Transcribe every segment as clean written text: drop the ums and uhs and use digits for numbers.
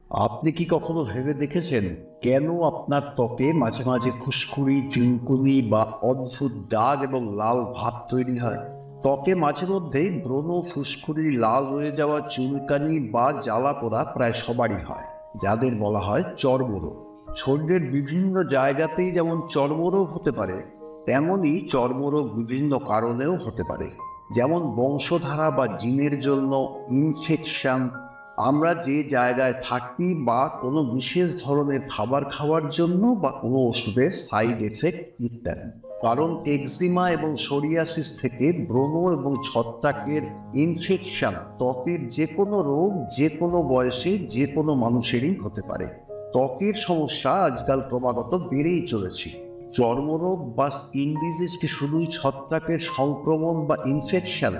আপনি কি কখনো ভেবে দেখেছেন কেন আপনার ত্বকে মাঝে মাঝে ফুসকুড়ি, চুলকুনি বা অদ্ভুত দাগ এবং লাল ভাব তৈরি হয়? ত্বকে মাঝে মধ্যেই ব্রণ, ফুসকুড়ি, লাল হয়ে যাওয়া, চুলকানি বা জ্বালা পোড়া প্রায় সবারই হয়, যাদের বলা হয় চর্মরোগ। শরীরের বিভিন্ন জায়গাতেই যেমন চর্মরোগ হতে পারে, তেমনই চর্মরোগ বিভিন্ন কারণেও হতে পারে। যেমন বংশধারা বা জিনের জন্য, ইনফেকশন, আমরা যে জায়গায় থাকি বা কোনো বিশেষ ধরনের খাবার খাওয়ার জন্য বা কোনো ওষুধের সাইড এফেক্ট ইত্যাদি। কারণ এক্সিমা এবং সোরিয়াসিস থেকে ব্রণ এবং ছত্রাকের ইনফেকশন, ত্বকের যে কোনো রোগ যে কোনো বয়সে যে কোনো মানুষেরই হতে পারে। ত্বকের সমস্যা আজকাল ক্রমাগত বেড়েই চলেছে। চর্মরোগ বা স্কিন ডিজিজ কি শুধুই ছত্রাকের সংক্রমণ বা ইনফেকশন,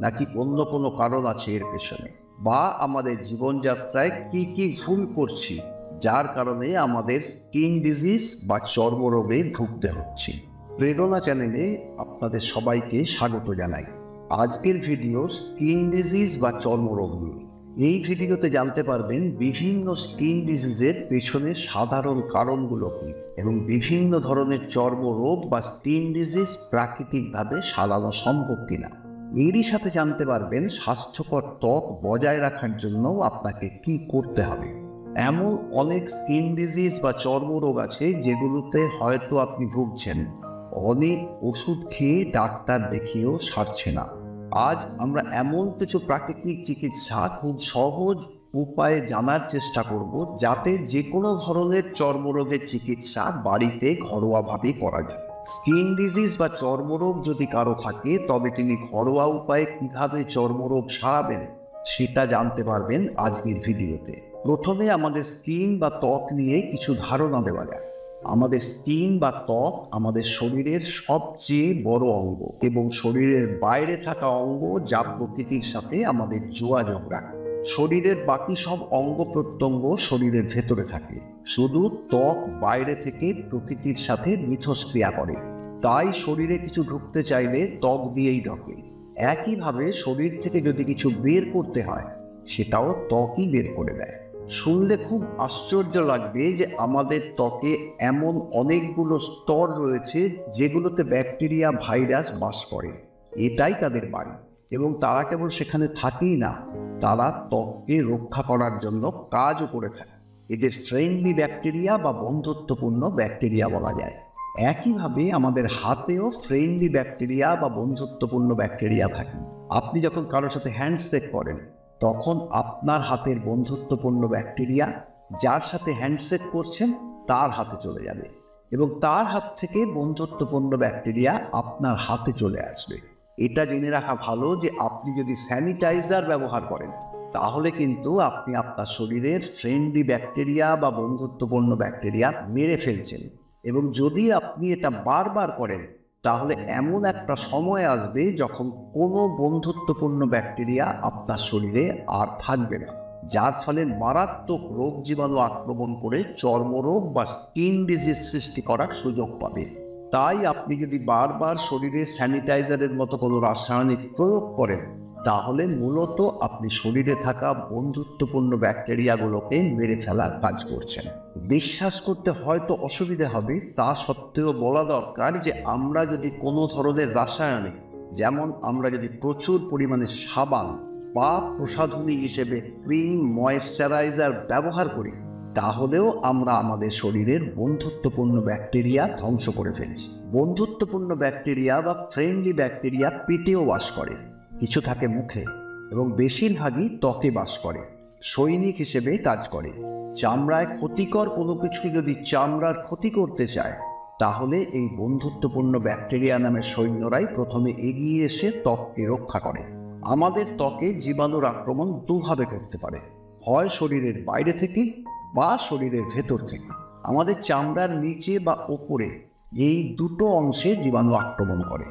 নাকি অন্য কোনো কারণ আছে এর পেছনে? বা আমাদের জীবনযাত্রায় কি কি ভুল করছি যার কারণে আমাদের স্কিন ডিজিজ বা চর্মরোগে ভুগতে হচ্ছে? প্রেরণা চ্যানেলে আপনাদের সবাইকে স্বাগত জানাই। আজকের ভিডিও স্কিন ডিজিজ বা চর্মরোগ নিয়ে। এই ভিডিওতে জানতে পারবেন বিভিন্ন স্কিন ডিজিজের পেছনে সাধারণ কারণগুলো কি, এবং বিভিন্ন ধরনের চর্মরোগ বা স্কিন ডিজিজ প্রাকৃতিকভাবে সারানো সম্ভব কিনা। এরই সাথে জানতে পারবেন স্বাস্থ্যকর ত্বক বজায় রাখার জন্য আপনাকে কি করতে হবে। এমন অনেক স্কিন ডিজিজ বা চর্মরোগ আছে যেগুলোতে হয়তো আপনি ভুগছেন, অনেক ওষুধ খেয়ে ডাক্তার দেখিয়েও সারছে না। আজ আমরা এমন কিছু প্রাকৃতিক চিকিৎসা খুব সহজ উপায়ে জানার চেষ্টা করব, যাতে যে কোনো ধরনের চর্মরোগের চিকিৎসা বাড়িতে ঘরোয়াভাবে করা যায়। স্কিন ডিজিজ বা চর্মরোগ যদি কারো থাকে, তবে তিনি ঘরোয়া উপায়ে কিভাবে চর্মরোগ সারাবেন সেটা জানতে পারবেন আজকের ভিডিওতে। প্রথমে আমাদের স্কিন বা ত্বক নিয়ে কিছু ধারণা দেওয়া যায়। আমাদের স্কিন বা ত্বক আমাদের শরীরের সবচেয়ে বড় অঙ্গ এবং শরীরের বাইরে থাকা অঙ্গ, যা প্রকৃতির সাথে আমাদের যোগাযোগ রাখে। শরীরের বাকি সব অঙ্গ প্রত্যঙ্গ শরীরের ভেতরে থাকে, শুধু ত্বক বাইরে থেকে প্রকৃতির সাথে মিথস্ক্রিয়া করে। তাই শরীরে কিছু ঢুকতে চাইলে ত্বক দিয়েই ঢোকে। একইভাবে শরীর থেকে যদি কিছু বের করতে হয়, সেটাও ত্বকই বের করে দেয়। শুনলে খুব আশ্চর্য লাগবে যে আমাদের ত্বকে এমন অনেকগুলো স্তর রয়েছে যেগুলোতে ব্যাকটেরিয়া, ভাইরাস বাস করে। এটাই তাদের বাড়ি, এবং তারা কেবল সেখানে থাকেই না, তারা ত্বককে রক্ষা করার জন্য কাজও করে থাকে। এদের ফ্রেন্ডলি ব্যাকটেরিয়া বা বন্ধুত্বপূর্ণ ব্যাকটেরিয়া বলা যায়। একইভাবে আমাদের হাতেও ফ্রেন্ডলি ব্যাকটেরিয়া বা বন্ধুত্বপূর্ণ ব্যাকটেরিয়া থাকে। আপনি যখন কারোর সাথে হ্যান্ডশেক করেন, তখন আপনার হাতের বন্ধুত্বপূর্ণ ব্যাকটেরিয়া যার সাথে হ্যান্ডশেক করছেন তার হাতে চলে যাবে, এবং তার হাত থেকে বন্ধুত্বপূর্ণ ব্যাকটেরিয়া আপনার হাতে চলে আসবে। এটা জেনে রাখা ভালো যে আপনি যদি স্যানিটাইজার ব্যবহার করেন, তাহলে কিন্তু আপনি আপনার শরীরের ফ্রেন্ডলি ব্যাকটেরিয়া বা বন্ধুত্বপূর্ণ ব্যাকটেরিয়া মেরে ফেলছেন। এবং যদি আপনি এটা বারবার করেন, তাহলে এমন একটা সময় আসবে যখন কোনো বন্ধুত্বপূর্ণ ব্যাকটেরিয়া আপনার শরীরে আর থাকবে না, যার ফলে মারাত্মক রোগ জীবাণু আক্রমণ করে চর্মরোগ বা স্কিন ডিজিজ সৃষ্টি করার সুযোগ পাবে। তাই আপনি যদি বারবার শরীরে স্যানিটাইজারের মতো কোনো রাসায়নিক প্রয়োগ করেন, তাহলে মূলত আপনি শরীরে থাকা বন্ধুত্বপূর্ণ ব্যাকটেরিয়াগুলোকে মেরে ফেলার কাজ করছেন। বিশ্বাস করতে হয়তো অসুবিধা হবে, তা সত্ত্বেও বলা দরকার যে আমরা যদি কোনো ধরনের রাসায়নিক, যেমন আমরা যদি প্রচুর পরিমাণে সাবান বা প্রসাধনী হিসেবে ক্রিম, ময়েশ্চারাইজার ব্যবহার করি, তাহলেও আমরা আমাদের শরীরের বন্ধুত্বপূর্ণ ব্যাকটেরিয়া ধ্বংস করে ফেলছি। বন্ধুত্বপূর্ণ ব্যাকটেরিয়া বা ফ্রেন্ডলি ব্যাকটেরিয়া পেটেও বাস করে, কিছু থাকে মুখে, এবং বেশিরভাগই ত্বকে বাস করে, সৈনিক হিসেবে কাজ করে। চামড়ায় ক্ষতিকর কোনো কিছু যদি চামড়ার ক্ষতি করতে চায়, তাহলে এই বন্ধুত্বপূর্ণ ব্যাকটেরিয়া নামের সৈন্যরাই প্রথমে এগিয়ে এসে ত্বককে রক্ষা করে। আমাদের ত্বকে জীবাণুর আক্রমণ দুভাবে করতে পারে, হয় শরীরের বাইরে থেকে বা শরীরের ভেতর থেকে। আমাদের চামড়ার নিচে বা ওপরে, এই দুটো অংশে জীবাণু আক্রমণ করে।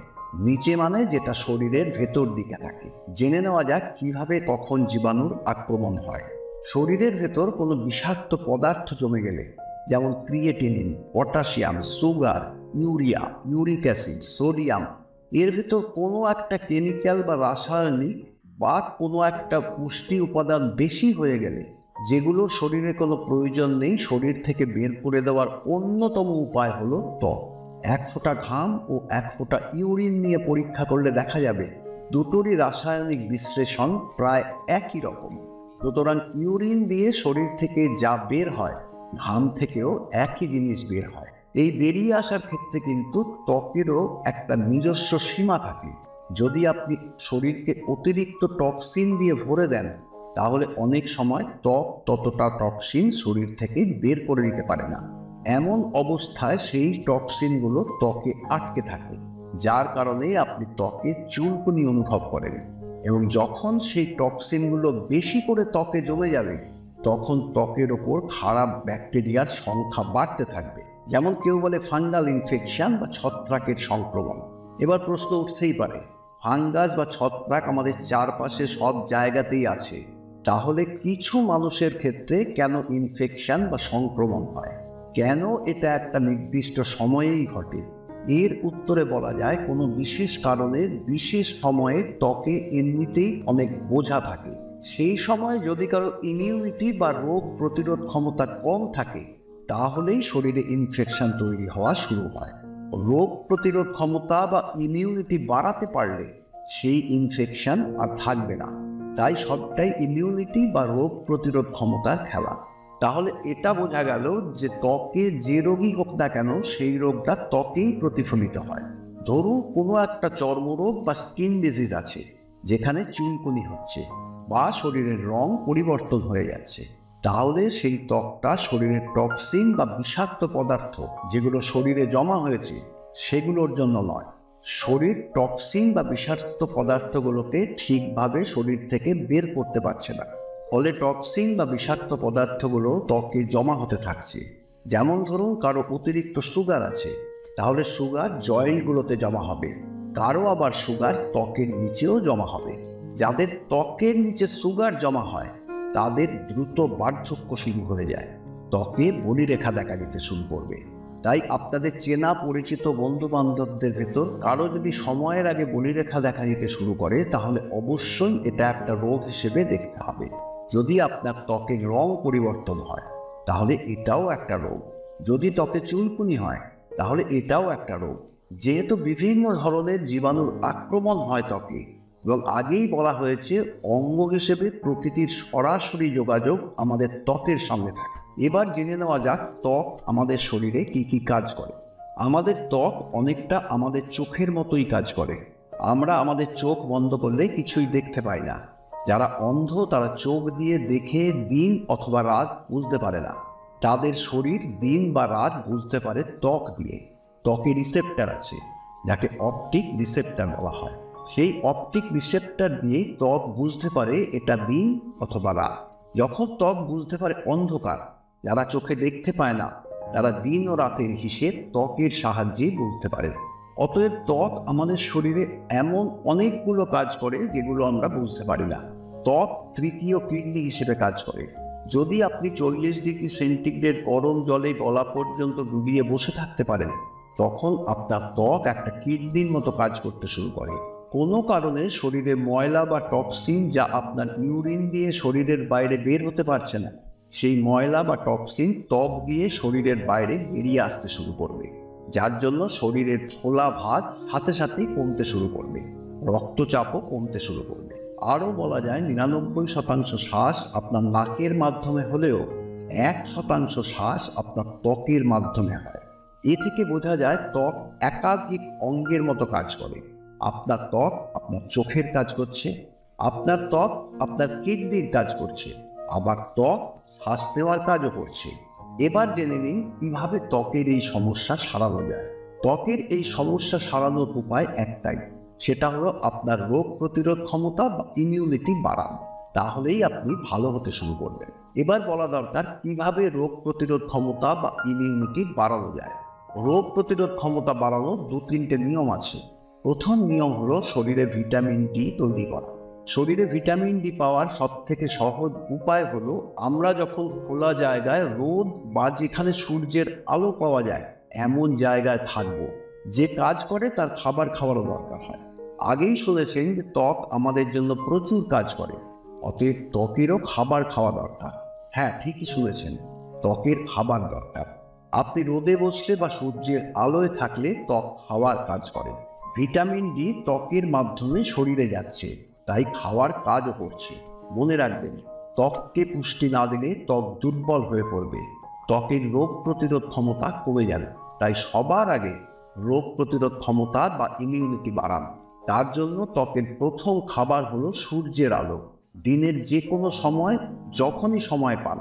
নিচে মানে যেটা শরীরের ভেতর দিকে থাকে। জেনে নেওয়া যাক কিভাবে কখন জীবাণুর আক্রমণ হয়। শরীরের ভেতর কোনো বিষাক্ত পদার্থ জমে গেলে, যেমন creatinine, potassium, sugar, urea, uric acid, sodium, এর ভেতর কোনো একটা কেমিক্যাল বা রাসায়নিক বা কোনো একটা পুষ্টি উপাদান বেশি হয়ে গেলে যেগুলো শরীরে কোনো প্রয়োজন নেই শরীর থেকে বের করে দেওয়ার অন্যতম উপায় হলো ত্বক। 1 ফোঁটা ঘাম ও 1 ফোঁটা ইউরিন নিয়ে পরীক্ষা করলে দেখা যাবে দুটোরই রাসায়নিক বিশ্লেষণ প্রায় একই রকম। সুতরাং ইউরিন দিয়ে শরীর থেকে যা বের হয় ঘাম থেকেও একই জিনিস বের হয়। এই বেরিয়ে আসার ক্ষেত্রে কিন্তু ত্বকেরও একটা নিজস্ব সীমা থাকে। যদি আপনি শরীরকে অতিরিক্ত টক্সিন দিয়ে ভরে দেন তাহলে অনেক সময় ত্বক ততটা টক্সিন শরীর থেকে বের করে দিতে পারে না। এমন অবস্থায় সেই টক্সিনগুলো ত্বকে আটকে থাকে, যার কারণে আপনি ত্বকে চুলকুনি অনুভব করেন। এবং যখন সেই টক্সিনগুলো বেশি করে ত্বকে জমে যাবে তখন ত্বকের ওপর খারাপ ব্যাকটেরিয়ার সংখ্যা বাড়তে থাকবে। যেমন কেউ বলে ফাঙ্গাল ইনফেকশন বা ছত্রাকের সংক্রমণ। এবার প্রশ্ন উঠতেই পারে, ফাঙ্গাস বা ছত্রাক আমাদের চারপাশে সব জায়গাতেই আছে, তাহলে কিছু মানুষের ক্ষেত্রে কেন ইনফেকশন বা সংক্রমণ হয়? কেন এটা একটা নির্দিষ্ট সময়েই ঘটে? এর উত্তরে বলা যায় কোনো বিশেষ কারণে বিশেষ সময়ে ত্বকে এমনিতেই অনেক বোঝা থাকে। সেই সময় যদি কারো ইমিউনিটি বা রোগ প্রতিরোধ ক্ষমতা কম থাকে তাহলেই শরীরে ইনফেকশন তৈরি হওয়া শুরু হয়। রোগ প্রতিরোধ ক্ষমতা বা ইমিউনিটি বাড়াতে পারলে সেই ইনফেকশন আর থাকবে না। তাই সবটাই ইমিউনিটি বা রোগ প্রতিরোধ ক্ষমতার খেলা। তাহলে এটা বোঝা গেল যে ত্বকে যে রোগই হোক না কেন সেই রোগটা ত্বকেই প্রতিফলিত হয়। ধরুন কোনো একটা চর্মরোগ বা স্কিন ডিজিজ আছে যেখানে চুলকুনি হচ্ছে বা শরীরের রং পরিবর্তন হয়ে যাচ্ছে, তাহলে সেই ত্বকটা শরীরের টক্সিন বা বিষাক্ত পদার্থ যেগুলো শরীরে জমা হয়েছে সেগুলোর জন্য নয়। শরীর টক্সিন বা বিষাক্ত পদার্থগুলোকে ঠিকভাবে শরীর থেকে বের করতে পারছে না, ফলে টক্সিন বা বিষাক্ত পদার্থগুলো ত্বকে জমা হতে থাকছে। যেমন ধরুন কারো অতিরিক্ত সুগার আছে, তাহলে সুগার জয়েন্টগুলোতে জমা হবে। কারো আবার সুগার ত্বকের নিচেও জমা হবে। যাদের ত্বকের নিচে সুগার জমা হয় তাদের দ্রুত বার্ধক্য শুরু হয়ে যায়, ত্বকে বলিরেখা দেখা দিতে শুরু করবে। তাই আপনাদের চেনা পরিচিত বন্ধু বান্ধবদের ভেতর কারো যদি সময়ের আগে বলিরেখা দেখা দিতে শুরু করে তাহলে অবশ্যই এটা একটা রোগ হিসেবে দেখতে হবে। যদি আপনার ত্বকের রং পরিবর্তন হয় তাহলে এটাও একটা রোগ। যদি ত্বকে চুলকুনি হয় তাহলে এটাও একটা রোগ। যেহেতু বিভিন্ন ধরনের জীবাণুর আক্রমণ হয় ত্বকে, এবং আগেই বলা হয়েছে অঙ্গ হিসেবে প্রকৃতির সরাসরি যোগাযোগ আমাদের ত্বকের সঙ্গে থাকে। এবার জেনে নেওয়া যাক ত্বক আমাদের শরীরে কি কি কাজ করে। আমাদের ত্বক অনেকটা আমাদের চোখের মতোই কাজ করে। আমরা আমাদের চোখ বন্ধ করলে কিছুই দেখতে পাই না। যারা অন্ধ তারা চোখ দিয়ে দেখে দিন অথবা রাত বুঝতে পারে না। তাদের শরীর দিন বা রাত বুঝতে পারে ত্বক দিয়ে। ত্বকে রিসেপ্টর আছে যাকে অপটিক রিসেপ্টর বলা হয়। সেই অপটিক রিসেপ্টর দিয়েই ত্বক বুঝতে পারে এটা দিন অথবা রাত। যখন ত্বক বুঝতে পারে অন্ধকার, যারা চোখে দেখতে পায় না তারা দিন ও রাতের হিসেব ত্বকের সাহায্যে বুঝতে পারে। অতএব ত্বক আমাদের শরীরে এমন অনেকগুলো কাজ করে যেগুলো আমরা বুঝতে পারি না। ত্বক তৃতীয় কিডনি হিসেবে কাজ করে। যদি আপনি 40 ডিগ্রি সেন্টিগ্রেড গরম জলে গলা পর্যন্ত ডুবিয়ে বসে থাকতে পারেন তখন আপনার ত্বক একটা কিডনির মতো কাজ করতে শুরু করে। কোনো কারণে শরীরে ময়লা বা টক্সিন যা আপনার ইউরিন দিয়ে শরীরের বাইরে বের হতে পারছে না, সেই ময়লা বা টক্সিন ত্বক দিয়ে শরীরের বাইরে বেরিয়ে আসতে শুরু করবে, যার জন্য শরীরের ফোলা ভাব সাথে সাথেই কমতে শুরু করবে, রক্তচাপও কমতে শুরু করবে। আরও বলা যায় 99% শ্বাস আপনার নাকের মাধ্যমে হলেও 1% শ্বাস আপনার ত্বকের মাধ্যমে হয়। এ থেকে বোঝা যায় ত্বক একাধিক অঙ্গের মতো কাজ করে। আপনার ত্বক আপনার চোখের কাজ করছে, আপনার ত্বক আপনার কিডনির কাজ করছে, আবার ত্বক শ্বাস নেওয়ার কাজও করছে। এবার জেনে নিন কিভাবে ত্বকের এই সমস্যা সারানো যায়। ত্বকের এই সমস্যা সারানোর উপায় একটাই, সেটা হলো আপনার রোগ প্রতিরোধ ক্ষমতা বা ইমিউনিটি বাড়ান। তাহলেই আপনি ভালো হতে শুরু করবেন। এবার বলা দরকার কিভাবে রোগ প্রতিরোধ ক্ষমতা বা ইমিউনিটি বাড়ানো যায়। রোগ প্রতিরোধ ক্ষমতা বাড়ানোর 2-3টে নিয়ম আছে। প্রথম নিয়ম হলো শরীরে ভিটামিন ডি তৈরি করা। শরীরে ভিটামিন ডি পাওয়ার সবথেকে সহজ উপায় হলো আমরা যখন খোলা জায়গায় রোদ বা যেখানে সূর্যের আলো পাওয়া যায় এমন জায়গায় থাকবো। যে কাজ করে তার খাবার খাওয়ারও দরকার হয়। আগেই শুনেছেন যে ত্বক আমাদের জন্য প্রচুর কাজ করে, অতএব ত্বকেরও খাবার খাওয়া দরকার। হ্যাঁ, ঠিকই শুনেছেন, ত্বকের খাবার দরকার। আপনি রোদে বসলে বা সূর্যের আলোয় থাকলে ত্বক খাওয়ার কাজ করে। ভিটামিন ডি ত্বকের মাধ্যমে শরীরে যাচ্ছে, তাই খাওয়ার কাজও করছে। মনে রাখবেন, ত্বককে পুষ্টি না দিলে ত্বক দুর্বল হয়ে পড়বে, ত্বকের রোগ প্রতিরোধ ক্ষমতা কমে যাবে। তাই সবার আগে রোগ প্রতিরোধ ক্ষমতা বা ইমিউনিটি বাড়ান। তার জন্য ত্বকের প্রথম খাবার হলো সূর্যের আলো। দিনের যে কোনো সময়, যখনই সময় পান,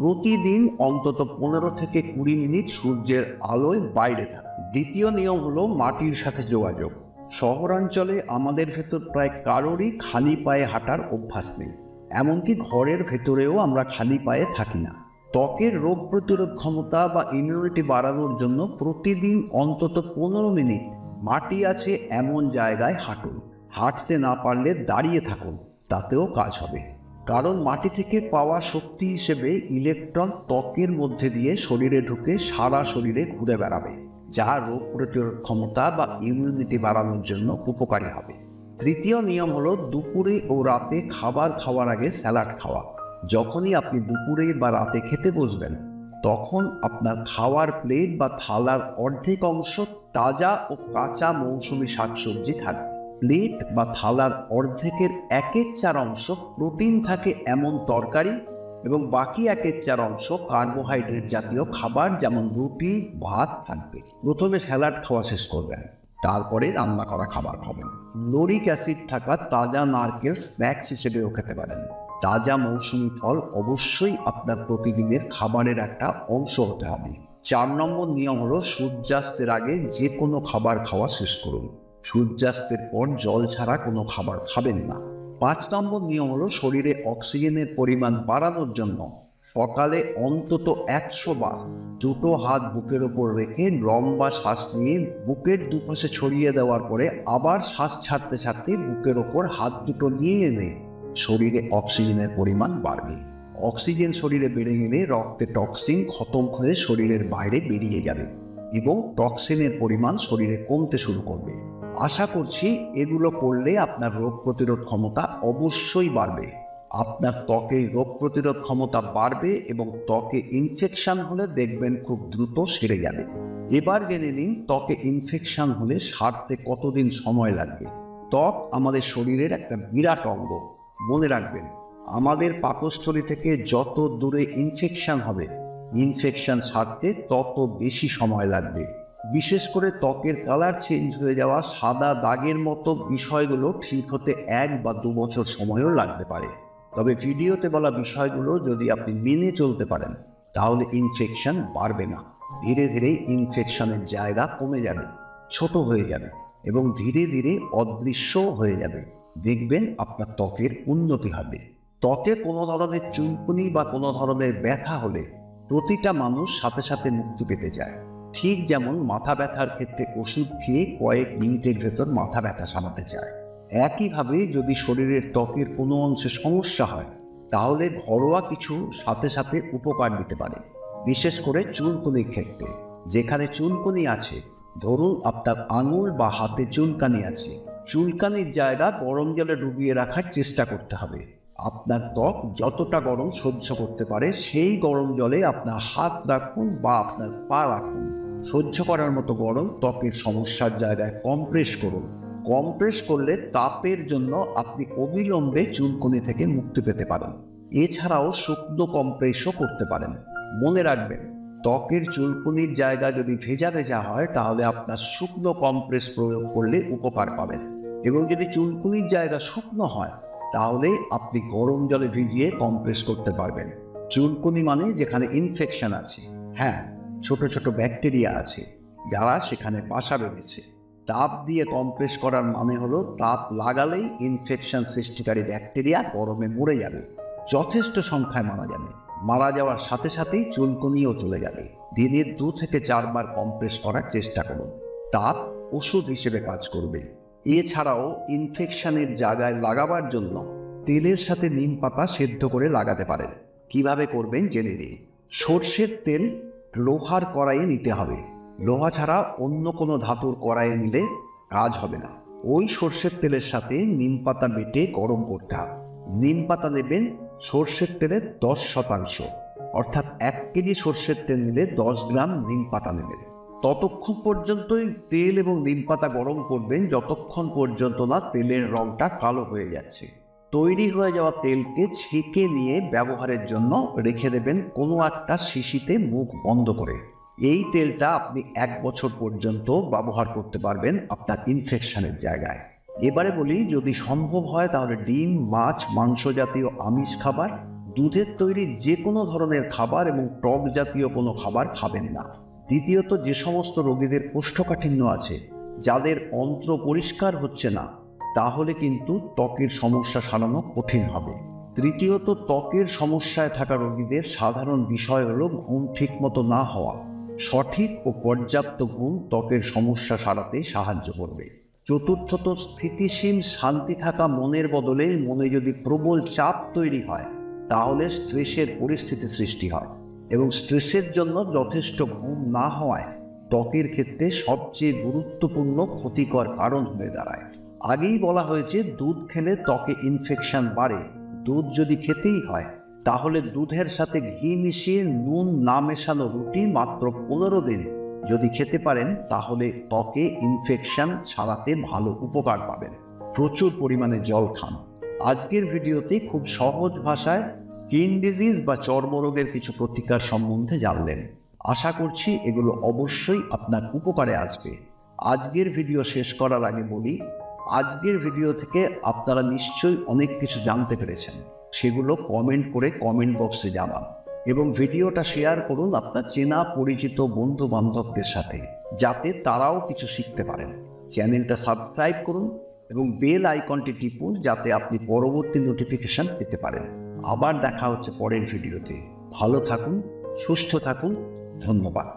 প্রতিদিন অন্তত 15 থেকে 20 মিনিট সূর্যের আলোয় বাইরে থাকুন। দ্বিতীয় নিয়ম হলো মাটির সাথে যোগাযোগ। শহরাঞ্চলে আমাদের ভেতর প্রায় কারোরই খালি পায়ে হাঁটার অভ্যাস নেই, এমনকি ঘরের ভেতরেও আমরা খালি পায়ে থাকি না। ত্বকের রোগ প্রতিরোধ ক্ষমতা বা ইমিউনিটি বাড়ানোর জন্য প্রতিদিন অন্তত 15 মিনিট মাটি আছে এমন জায়গায় হাঁটুন। হাঁটতে না পারলে দাঁড়িয়ে থাকুন, তাতেও কাজ হবে। কারণ মাটি থেকে পাওয়া শক্তি হিসেবে ইলেকট্রন ত্বকের মধ্যে দিয়ে শরীরে ঢুকে সারা শরীরে ঘুরে বেড়াবে, যা রোগ প্রতিরোধ ক্ষমতা বা ইমিউনিটি বাড়ানোর জন্য উপকারী হবে। তৃতীয় নিয়ম হলো দুপুরে ও রাতে খাবার খাওয়ার আগে স্যালাড খাওয়া। যখনই আপনি দুপুরে বা রাতে খেতে বসবেন, তখন আপনার খাওয়ার প্লেট বা থালার অর্ধেক অংশ তাজা ও কাঁচা মৌসুমী শাকসবজি থাকবে। প্লেট বা থালার অর্ধেকের 1/4 অংশ প্রোটিন থাকে এমন তরকারি এবং বাকি 1/4 অংশ কার্বোহাইড্রেট জাতীয় খাবার যেমন রুটি, ভাত থাকবে। প্রথমে স্যালাড খাওয়া শেষ করবেন, তারপরে রান্না করা খাবার খাবেন। লোরিক অ্যাসিড থাকা তাজা নারকেল স্ন্যাক্স হিসেবেও খেতে পারেন। তাজা মৌসুমী ফল অবশ্যই আপনার প্রতিদিনের খাবারের একটা অংশ হতে হবে। 4 নম্বর নিয়ম হলো সূর্যাস্তের আগে যে কোনো খাবার খাওয়া শেষ করুন। সূর্যাস্তের পর জল ছাড়া কোনো খাবার খাবেন না। 5 নম্বর নিয়ম হলো শরীরে অক্সিজেনের পরিমাণ বাড়ানোর জন্য সকালে অন্তত 100 বার দুটো হাত বুকের ওপর রেখে লম্বা শ্বাস নিয়ে বুকের দুপাশে ছড়িয়ে দেওয়ার পরে আবার শ্বাস ছাড়তে ছাড়তে বুকের ওপর হাত দুটো নিয়ে এনে শরীরে অক্সিজেনের পরিমাণ বাড়বে। অক্সিজেন শরীরে বেড়ে গেলে রক্তে টক্সিন খতম হয়ে শরীরের বাইরে বেরিয়ে যাবে এবং টক্সিনের পরিমাণ শরীরে কমতে শুরু করবে। আশা করছি এগুলো করলে আপনার রোগ প্রতিরোধ ক্ষমতা অবশ্যই বাড়বে। আপনার ত্বকের রোগ প্রতিরোধ ক্ষমতা বাড়বে এবং ত্বকে ইনফেকশন হলে দেখবেন খুব দ্রুত সেরে যাবে। এবার জেনে নিন ত্বকে ইনফেকশন হলে সারতে কতদিন সময় লাগবে। ত্বক আমাদের শরীরের একটা বিরাট অঙ্গ। মনে রাখবেন, আমাদের পাকস্থলী থেকে যত দূরে ইনফেকশন হবে, ইনফেকশন সারতে তত বেশি সময় লাগবে। বিশেষ করে ত্বকের কালার চেঞ্জ হয়ে যাওয়া, সাদা দাগের মতো বিষয়গুলো ঠিক হতে 1 বা 2 বছর সময়ও লাগতে পারে। তবে ভিডিওতে বলা বিষয়গুলো যদি আপনি মেনে চলতে পারেন, তাহলে ইনফেকশন বাড়বে না। ধীরে ধীরে ইনফেকশনের জায়গা কমে যাবে, ছোট হয়ে যাবে এবং ধীরে ধীরে অদৃশ্য হয়ে যাবে। দেখবেন আপনার ত্বকের উন্নতি হবে। ত্বকে কোনো ধরনের চুলকুনি বা কোনো ধরনের ব্যথা হলে প্রতিটা মানুষ সাথে সাথে মুক্তি পেতে চায়। ঠিক যেমন মাথা ব্যথার ক্ষেত্রে ওষুধ খেয়ে কয়েক মিনিটের ভেতর মাথা ব্যথা সারাতে চায়, একইভাবে যদি শরীরের ত্বকের কোনো অংশে সমস্যা হয়, তাহলে ঘরোয়া কিছু সাথে সাথে উপকার দিতে পারে। বিশেষ করে চুলকুনির ক্ষেত্রে, যেখানে চুলকুনি আছে, ধরুন আপনার আঙুল বা হাতে চুলকানি আছে, চুলকানির জায়গা গরম জলে ডুবিয়ে রাখার চেষ্টা করতে হবে। আপনার ত্বক যতটা গরম সহ্য করতে পারে সেই গরম জলে আপনার হাত রাখুন বা আপনার পা রাখুন। সহ্য করার মতো গরম ত্বকের সমস্যার জায়গায় কম্প্রেস করুন। কম্প্রেস করলে তাপের জন্য আপনি অবিলম্বে চুলকুনি থেকে মুক্তি পেতে পারেন। এছাড়াও শুকনো কম্প্রেসও করতে পারেন। মনে রাখবেন, ত্বকের চুলকুনির জায়গা যদি ভেজা ভেজা হয়, তাহলে আপনার শুকনো কম্প্রেস প্রয়োগ করলে উপকার পাবেন, এবং যদি চুলকুনির জায়গা শুকনো হয়, তাহলে আপনি গরম জলে ভিজিয়ে কম্প্রেস করতে পারবেন। চুলকুনি মানে যেখানে ইনফেকশন আছে, হ্যাঁ, ছোট ছোট ব্যাকটেরিয়া আছে যারা সেখানে বাসা বেঁধেছে। তাপ দিয়ে কম্প্রেস করার মানে হলো তাপ লাগালেই ইনফেকশন সৃষ্টিকারী ব্যাকটেরিয়া গরমে মরে যাবে, যথেষ্ট সংখ্যায় মারা যাবে। মারা যাওয়ার সাথে সাথেই চুলকুনিও চলে যাবে। দিনে 2 থেকে 4 বার কম্প্রেস করার চেষ্টা করুন। তাপ ওষুধ হিসেবে কাজ করবে। এছাড়াও ইনফেকশনের জায়গায় লাগাবার জন্য তেলের সাথে নিম পাতা সেদ্ধ করে লাগাতে পারেন। কিভাবে করবেন জেনে নিন। সর্ষের তেল লোহার কড়াইয়ে নিতে হবে। লোহা ছাড়া অন্য কোনো ধাতুর কড়াইয়ে নিলে কাজ হবে না। ওই সর্ষের তেলের সাথে নিম পাতা বেটে গরম করতে হবে। নিম পাতা নেবেন সর্ষের তেলে 10%, অর্থাৎ 1 কেজি সর্ষের তেল নিলে 10 গ্রাম নিম পাতা নেবেন। ততক্ষণ পর্যন্তই তেল এবং নিম পাতা গরম করবেন যতক্ষণ পর্যন্ত না তেলের রংটা কালো হয়ে যাচ্ছে। তৈরি হয়ে যাওয়া তেলকে ছেঁকে নিয়ে ব্যবহারের জন্য রেখে দেবেন কোনো একটা শিশিতে মুখ বন্ধ করে। এই তেলটা আপনি 1 বছর পর্যন্ত ব্যবহার করতে পারবেন আপনার ইনফেকশনের জায়গায়। এবারে বলি, যদি সম্ভব হয় তাহলে ডিম, মাছ, মাংস জাতীয় আমিষ খাবার, দুধের তৈরি যে কোনো ধরনের খাবার এবং টক জাতীয় কোনো খাবার খাবেন না। দ্বিতীয়ত, যে সমস্ত রোগীদের কোষ্ঠকাঠিন্য আছে, যাদের অন্ত্র পরিষ্কার হচ্ছে না, তাহলে কিন্তু ত্বকের সমস্যা সারানো কঠিন হবে। তৃতীয়ত, ত্বকের সমস্যায় থাকা রোগীদের সাধারণ বিষয় হলো ঘুম ঠিকমতো না হওয়া। সঠিক ও পর্যাপ্ত ঘুম ত্বকের সমস্যা সারাতে সাহায্য করবে। চতুর্থত, স্থিতিশীল শান্তি থাকা মনের বদলে মনে যদি প্রবল চাপ তৈরি হয়, তাহলে স্ট্রেসের পরিস্থিতি সৃষ্টি হয় এবং স্ট্রেসের জন্য যথেষ্ট ঘুম না হওয়ায় ত্বকের ক্ষেত্রে সবচেয়ে গুরুত্বপূর্ণ ক্ষতিকর কারণ হয়ে দাঁড়ায়। আগেই বলা হয়েছে, দুধ খেলে ত্বকে ইনফেকশন বাড়ে। দুধ যদি খেতেই হয় তাহলে দুধের সাথে ঘি মিশিয়ে নুন না মেশানো রুটি মাত্র 15 দিন যদি খেতে পারেন, তাহলে ত্বকে ইনফেকশন সারাতে ভালো উপকার পাবেন। প্রচুর পরিমাণে জল খান। আজকের ভিডিওতে খুব সহজ ভাষায় স্কিন ডিজিজ বা চর্মরোগের কিছু প্রতিকার সম্বন্ধে জানলেন। আশা করছি এগুলো অবশ্যই আপনার উপকারে আসবে। আজকের ভিডিও শেষ করার আগে বলি, আজকের ভিডিও থেকে আপনারা নিশ্চয়ই অনেক কিছু জানতে পেরেছেন। সেগুলো কমেন্ট করে কমেন্ট বক্সে জানান এবং ভিডিওটা শেয়ার করুন আপনার চেনা পরিচিত বন্ধু বান্ধবদের সাথে, যাতে তারাও কিছু শিখতে পারেন। চ্যানেলটা সাবস্ক্রাইব করুন এবং বেল আইকনটি টিপুন, যাতে আপনি পরবর্তী নোটিফিকেশন পেতে পারেন। আবার দেখা হচ্ছে পরের ভিডিওতে। ভালো থাকুন, সুস্থ থাকুন। ধন্যবাদ।